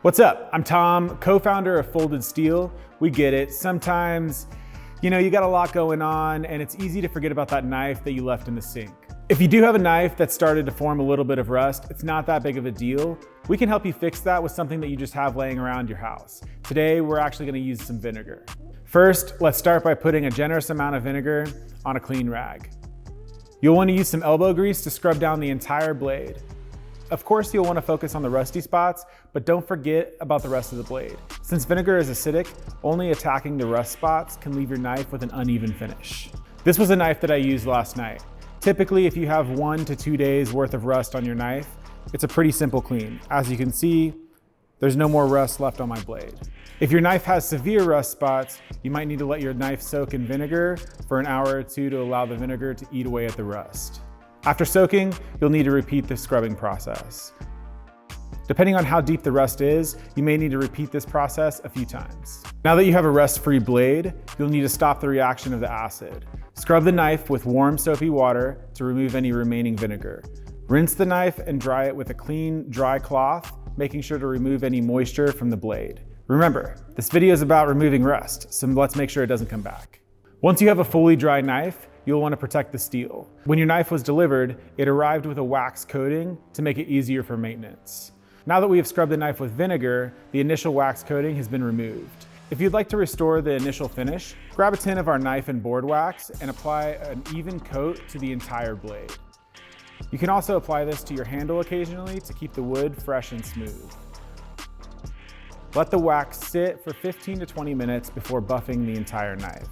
What's up? I'm Tom, co-founder of Folded Steel. We get it. Sometimes, you got a lot going on and it's easy to forget about that knife that you left in the sink. If you do have a knife that started to form a little bit of rust, it's not that big of a deal. We can help you fix that with something that you just have laying around your house. Today, we're actually gonna use some vinegar. First, let's start by putting a generous amount of vinegar on a clean rag. You'll wanna use some elbow grease to scrub down the entire blade. Of course, you'll want to focus on the rusty spots, but don't forget about the rest of the blade. Since vinegar is acidic, only attacking the rust spots can leave your knife with an uneven finish. This was a knife that I used last night. Typically, if you have 1 to 2 days worth of rust on your knife, it's a pretty simple clean. As you can see, there's no more rust left on my blade. If your knife has severe rust spots, you might need to let your knife soak in vinegar for an hour or two to allow the vinegar to eat away at the rust. After soaking, you'll need to repeat the scrubbing process. Depending on how deep the rust is, you may need to repeat this process a few times. Now that you have a rust-free blade, you'll need to stop the reaction of the acid. Scrub the knife with warm soapy water to remove any remaining vinegar. Rinse the knife and dry it with a clean, dry cloth, making sure to remove any moisture from the blade. Remember, this video is about removing rust, so let's make sure it doesn't come back. Once you have a fully dry knife, you'll want to protect the steel. When your knife was delivered, it arrived with a wax coating to make it easier for maintenance. Now that we have scrubbed the knife with vinegar, the initial wax coating has been removed. If you'd like to restore the initial finish, grab a tin of our knife and board wax and apply an even coat to the entire blade. You can also apply this to your handle occasionally to keep the wood fresh and smooth. Let the wax sit for 15 to 20 minutes before buffing the entire knife.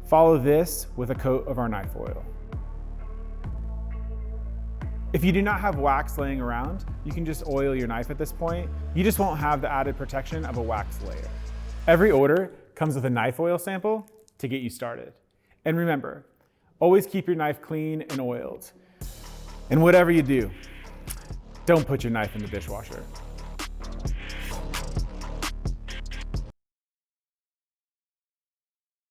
Follow this with a coat of our knife oil. If you do not have wax laying around, you can just oil your knife at this point. You just won't have the added protection of a wax layer. Every order comes with a knife oil sample to get you started. And remember, always keep your knife clean and oiled. And whatever you do, don't put your knife in the dishwasher.